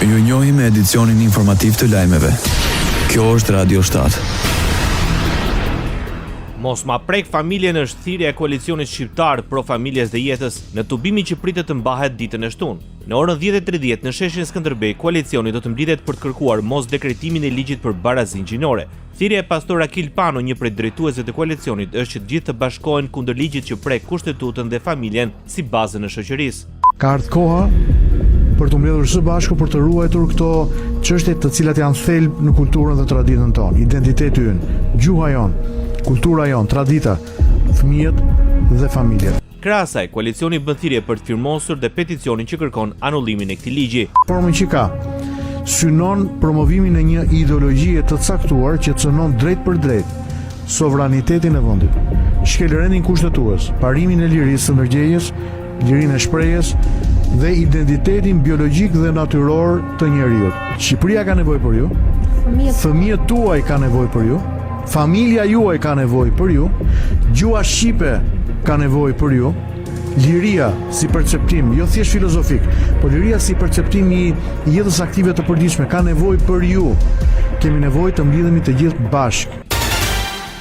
Ju njohim me edicionin informativ të lajmeve. Kjo është Radio 7. Mos ma prek familjen është thirrja e koalicionit shqiptar pro familjes dhe jetës në tubimin që pritet të mbahet ditën e shtunë. Në orën 10:30 në sheshin Skënderbej, koalicioni do të mblidhet për të kërkuar mos dekretimin e ligjit për barazinë gjinore. Thirrja e pastor Akil Pano, një prej drejtuesve të koalicionit, është që të gjithë të bashkohen kundër ligjit që prek kushtetutën dhe familjen si bazën e shoqërisë. Ka ardhur koha për të mbledhur së bashku për të ruajtur këto çështje të cilat janë thelb në kulturën dhe traditën tonë, identiteti ynë, gjuha jonë, kultura jonë, tradita, fëmijët dhe familjet. Krahas asaj, koalicioni bën thirrje për të firmosur dhe peticionin që kërkon anullimin e këtij ligji. Formën që ka synon promovimin e një ideologjie të caktuar që cënon drejt për drejt sovranitetin e vendit, shkelërendin kushtetues, parimin e lirisë së ndërgjegjes, lirinë e shprehjes dhe identitetin biologjik dhe natyror të njerëzit. Shqipëria ka nevojë për ju, fëmijët tuaj ka nevojë për ju, familja juaj ka nevojë për ju, gjuha shqipe ka nevojë për ju, liria si perceptim, jo thjesht filozofik, por liria si perceptim i jetës aktive të përditshme ka nevojë për ju. Kemi nevojë të mblidhemi të gjithë bashkë.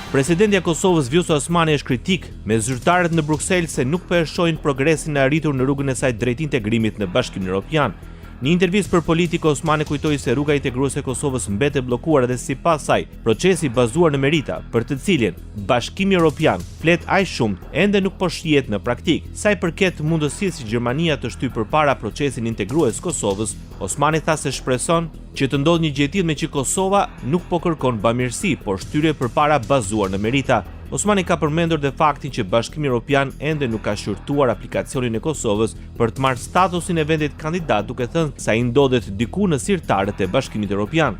Presidentja e Kosovës Vjosa Osmani është kritik me zyrtarët në Bruksel se nuk po e shohin progresin e arritur në rrugën e saj drejt integrimit në Bashkimin Evropian. Në intervistë për Politikë, Osmani kujtoi se rruga integruese e Kosovës mbetet e bllokuar dhe sipas saj, procesi bazuar në merita, për të cilin Bashkimi Evropian flet aq shumë, ende nuk po shihet në praktik. Sa i përket mundësisë që Gjermania të shtyjë përpara procesin integrues Kosovës, Osmani tha se shpreson që të ndodhë një gjë e tillë me që Kosova nuk po kërkon bamirësi, por shtyrje përpara bazuar në merita. Osmani ka përmendur dhe faktin që Bashkimi Evropian ende nuk ka shqyrtuar aplikacionin e Kosovës për të marrë statusin e vendit kandidat, duke thënë se ai ndodhet diku në sirtarët e Bashkimit Evropian.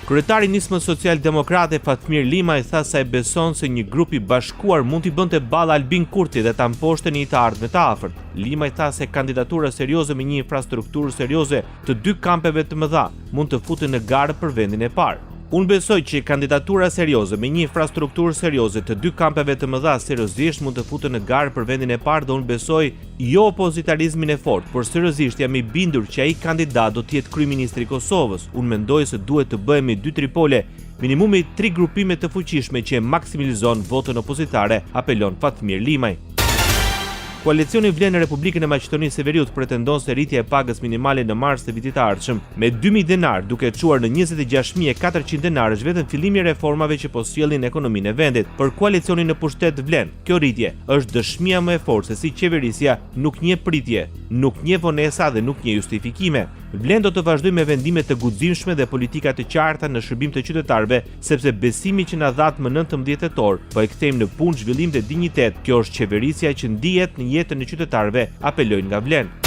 Kryetari i Nismës Social-Demokrate Fatmir Limaj tha se ai beson se një grup i bashkuar mund t'i bënte ballë Albin Kurti dhe ta mposhte në një të ardhme të afërt. Limaj tha se kandidatura serioze me një infrastrukturë serioze të dy kampeve të mëdha mund të futen në garë për vendin e parë. Unë besoj që kandidatura serioze me një infrastrukturë serioze të dy kampeve të mëdha seriozisht mund të futen në garë për vendin e parë dhe unë besoj jo opozitarizmin e fortë, por seriozisht jam i bindur që ai kandidat do të jetë kryeministri i Kosovës. Unë mendoj se duhet të bëhemi 2-3 pole, minimumi 3 grupime të fuqishme që maksimalizon votën opozitare, apelon Fatmir Limaj. Koalicioni Vlen në Republikën e Maqedonisë së Veriut pretendon se rritja e pagës minimale në mars të vitit të ardhshëm me 2.000 denar duke çuar në 26.400 denar është vetëm fillimi i reformave që po sjellin ekonominë e vendit. Për koalicionin në pushtet Vlen, kjo rritje është dëshmia më e fortë se si qeverisja nuk njeh pritje, nuk njeh vonesa dhe nuk njeh justifikime. Vlen do të vazhdojë me vendime të guximshme dhe politika të qarta në shërbim të qytetarëve, sepse besimi që na dhat më 19 tetor po e kthejmë në punë, zhvillim dhe dinjitet. Kjo është qeverisja që ndihet në jetën e qytetarëve, apelojnë nga Vlen.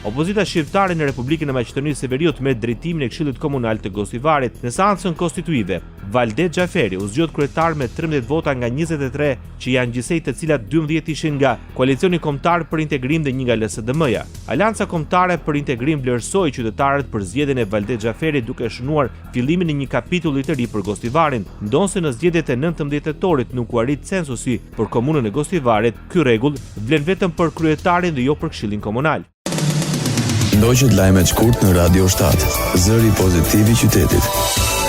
Opozita shqiptare në Republikën e Maqedonisë së Veriut merr drejtimin e Këshillit Komunal të Gostivarit. Në seancën konstituive, Valdet Xhaferi u zgjodh kryetar me 13 vota nga 23 që janë gjithsej, të cilat 12 ishin nga Koalicioni Kombëtar për Integrim dhe një nga LSDM-ja. Alianca Kombëtare për Integrim vlerësoi qytetarët për zgjedhjen e Valdet Xhaferit duke shënuar fillimin e një kapitulli të ri për Gostivarin. Ndonse në zgjedhjet e 19 tetorit nuk u arrit censusi për komunën e Gostivarit, ky rregull vlen vetëm për kryetarin dhe jo për Këshillin Komunal. Ndoqët lajmet shkurt në Radio 7, zëri pozitiv i qytetit.